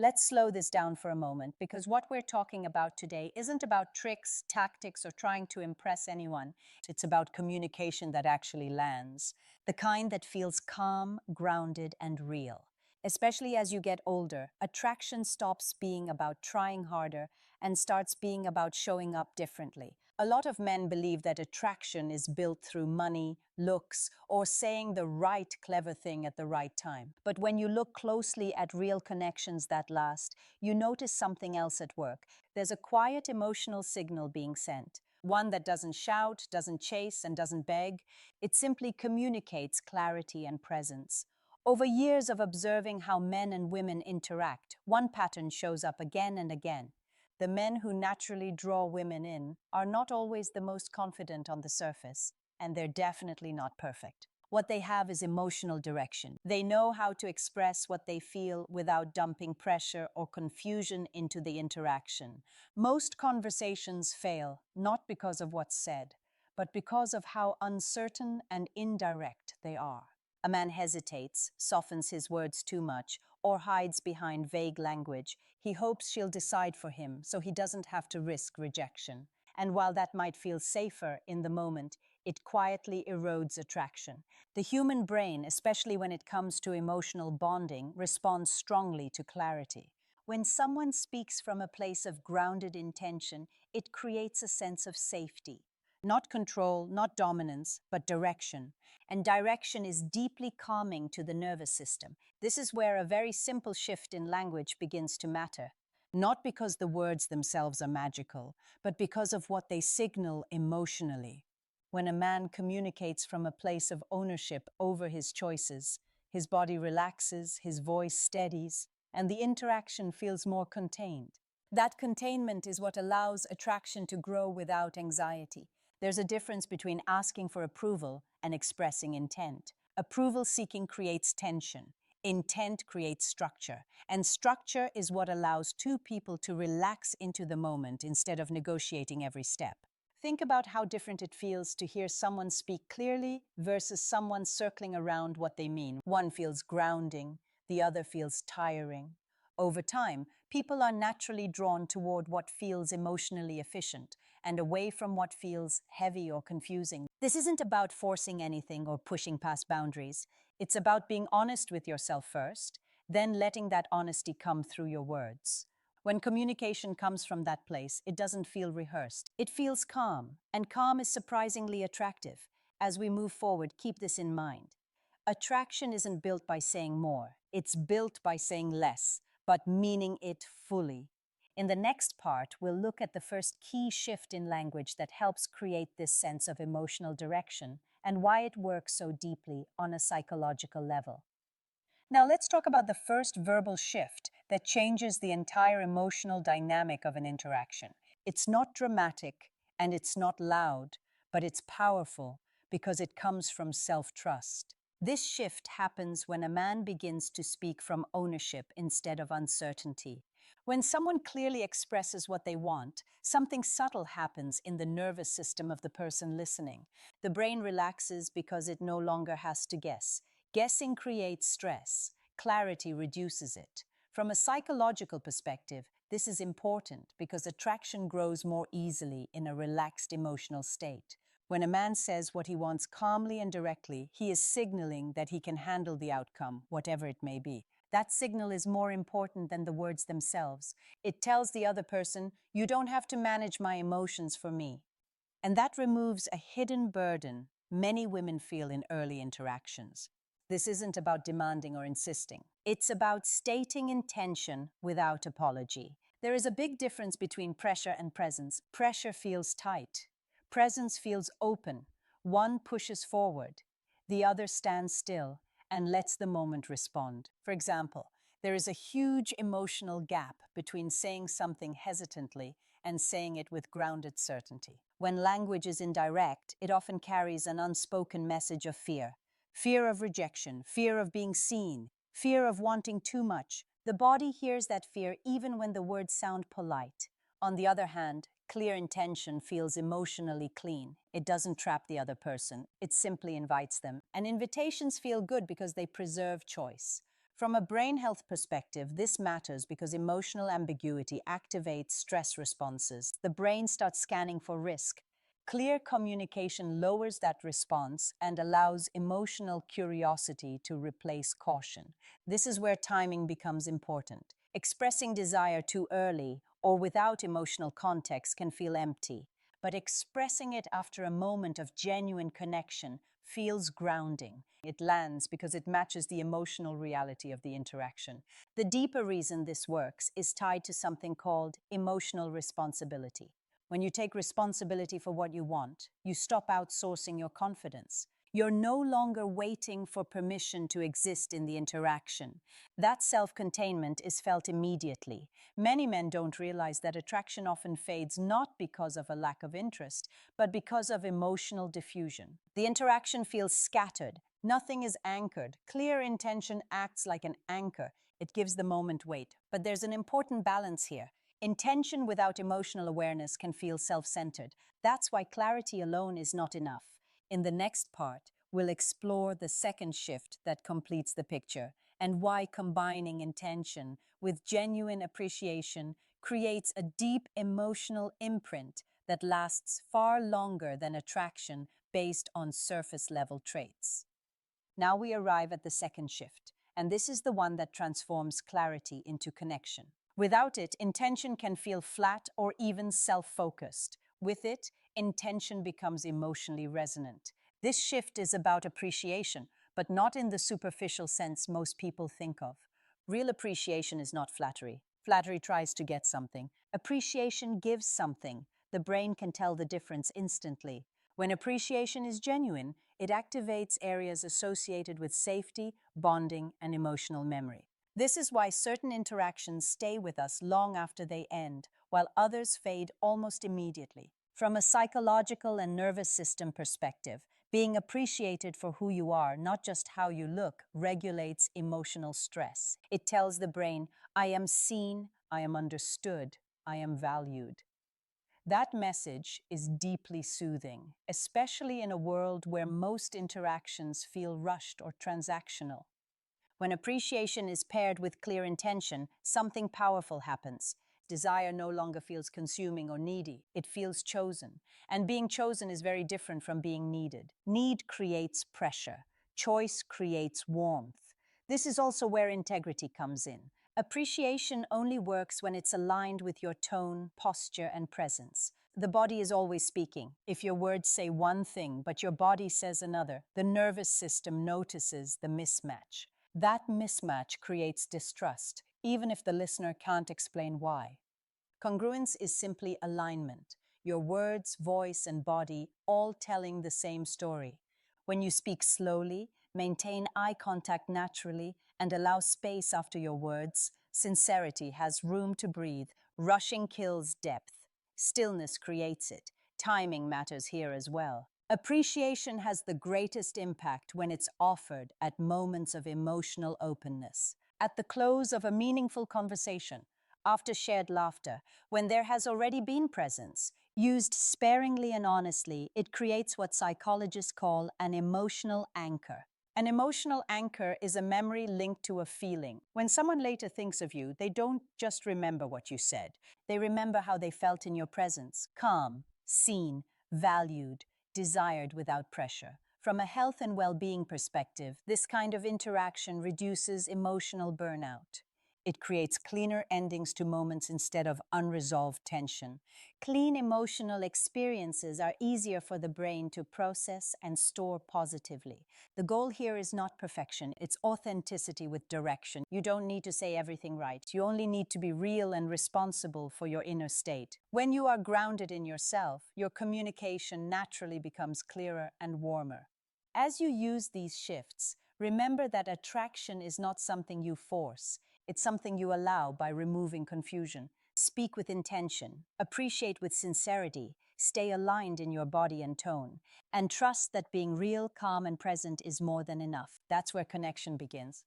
Let's slow this down for a moment because what we're talking about today isn't about tricks, tactics, or trying to impress anyone. It's about communication that actually lands, the kind that feels calm, grounded, and real. Especially as you get older, attraction stops being about trying harder and starts being about showing up differently. A lot of men believe that attraction is built through money, looks, or saying the right clever thing at the right time. But when you look closely at real connections that last, you notice something else at work. There's a quiet emotional signal being sent. One that doesn't shout, doesn't chase, and doesn't beg. It simply communicates clarity and presence. Over years of observing how men and women interact, one pattern shows up again and again. The men who naturally draw women in are not always the most confident on the surface, and they're definitely not perfect. What they have is emotional direction. They know how to express what they feel without dumping pressure or confusion into the interaction. Most conversations fail, not because of what's said, but because of how uncertain and indirect they are. A man hesitates, softens his words too much, or hides behind vague language. He hopes she'll decide for him so he doesn't have to risk rejection. And while that might feel safer in the moment, it quietly erodes attraction. The human brain, especially when it comes to emotional bonding, responds strongly to clarity. When someone speaks from a place of grounded intention, it creates a sense of safety. Not control, not dominance, but direction. And direction is deeply calming to the nervous system. This is where a very simple shift in language begins to matter. Not because the words themselves are magical, but because of what they signal emotionally. When a man communicates from a place of ownership over his choices, his body relaxes, his voice steadies, and the interaction feels more contained. That containment is what allows attraction to grow without anxiety. There's a difference between asking for approval and expressing intent. Approval seeking creates tension. Intent creates structure. And structure is what allows two people to relax into the moment instead of negotiating every step. Think about how different it feels to hear someone speak clearly versus someone circling around what they mean. One feels grounding, the other feels tiring. Over time, people are naturally drawn toward what feels emotionally efficient and away from what feels heavy or confusing. This isn't about forcing anything or pushing past boundaries. It's about being honest with yourself first, then letting that honesty come through your words. When communication comes from that place, it doesn't feel rehearsed. It feels calm, and calm is surprisingly attractive. As we move forward, keep this in mind. Attraction isn't built by saying more, it's built by saying less, but meaning it fully. In the next part, we'll look at the first key shift in language that helps create this sense of emotional direction and why it works so deeply on a psychological level. Now, let's talk about the first verbal shift that changes the entire emotional dynamic of an interaction. It's not dramatic and it's not loud, but it's powerful because it comes from self-trust. This shift happens when a man begins to speak from ownership instead of uncertainty. When someone clearly expresses what they want, something subtle happens in the nervous system of the person listening. The brain relaxes because it no longer has to guess. Guessing creates stress. Clarity reduces it. From a psychological perspective, this is important because attraction grows more easily in a relaxed emotional state. When a man says what he wants calmly and directly, he is signaling that he can handle the outcome, whatever it may be. That signal is more important than the words themselves. It tells the other person, "You don't have to manage my emotions for me." And that removes a hidden burden many women feel in early interactions. This isn't about demanding or insisting. It's about stating intention without apology. There is a big difference between pressure and presence. Pressure feels tight. Presence feels open. One pushes forward. The other stands still and lets the moment respond. For example, there is a huge emotional gap between saying something hesitantly and saying it with grounded certainty. When language is indirect, it often carries an unspoken message of fear. Fear of rejection, fear of being seen, fear of wanting too much. The body hears that fear even when the words sound polite. On the other hand, clear intention feels emotionally clean. It doesn't trap the other person, it simply invites them. And invitations feel good because they preserve choice. From a brain health perspective, this matters because emotional ambiguity activates stress responses. The brain starts scanning for risk. Clear communication lowers that response and allows emotional curiosity to replace caution. This is where timing becomes important. Expressing desire too early or without emotional context can feel empty, but expressing it after a moment of genuine connection feels grounding. It lands because it matches the emotional reality of the interaction. The deeper reason this works is tied to something called emotional responsibility. When you take responsibility for what you want, you stop outsourcing your confidence. You're no longer waiting for permission to exist in the interaction. That self-containment is felt immediately. Many men don't realize that attraction often fades not because of a lack of interest, but because of emotional diffusion. The interaction feels scattered. Nothing is anchored. Clear intention acts like an anchor. It gives the moment weight. But there's an important balance here. Intention without emotional awareness can feel self-centered. That's why clarity alone is not enough. In the next part, we'll explore the second shift that completes the picture and why combining intention with genuine appreciation creates a deep emotional imprint that lasts far longer than attraction based on surface-level traits. Now we arrive at the second shift, and this is the one that transforms clarity into connection. Without it, intention can feel flat or even self-focused. With it, intention becomes emotionally resonant. This shift is about appreciation, but not in the superficial sense most people think of. Real appreciation is not flattery. Flattery tries to get something. Appreciation gives something. The brain can tell the difference instantly. When appreciation is genuine, it activates areas associated with safety, bonding, and emotional memory. This is why certain interactions stay with us long after they end, while others fade almost immediately. From a psychological and nervous system perspective, being appreciated for who you are, not just how you look, regulates emotional stress. It tells the brain, I am seen, I am understood, I am valued. That message is deeply soothing, especially in a world where most interactions feel rushed or transactional. When appreciation is paired with clear intention, something powerful happens. Desire no longer feels consuming or needy. It feels chosen. And being chosen is very different from being needed. Need creates pressure. Choice creates warmth. This is also where integrity comes in. Appreciation only works when it's aligned with your tone, posture, and presence. The body is always speaking. If your words say one thing, but your body says another, the nervous system notices the mismatch. That mismatch creates distrust, even if the listener can't explain why. Congruence is simply alignment, your words, voice, and body all telling the same story. When you speak slowly, maintain eye contact naturally, and allow space after your words, sincerity has room to breathe. Rushing kills depth. Stillness creates it. Timing matters here as well. Appreciation has the greatest impact when it's offered at moments of emotional openness. At the close of a meaningful conversation, after shared laughter, when there has already been presence, used sparingly and honestly, it creates what psychologists call an emotional anchor. An emotional anchor is a memory linked to a feeling. When someone later thinks of you, they don't just remember what you said. They remember how they felt in your presence, calm, seen, valued, desired without pressure. From a health and well-being perspective, this kind of interaction reduces emotional burnout. It creates cleaner endings to moments instead of unresolved tension. Clean emotional experiences are easier for the brain to process and store positively. The goal here is not perfection, it's authenticity with direction. You don't need to say everything right. You only need to be real and responsible for your inner state. When you are grounded in yourself, your communication naturally becomes clearer and warmer. As you use these shifts, remember that attraction is not something you force. It's something you allow by removing confusion. Speak with intention, appreciate with sincerity, stay aligned in your body and tone, and trust that being real, calm, and present is more than enough. That's where connection begins.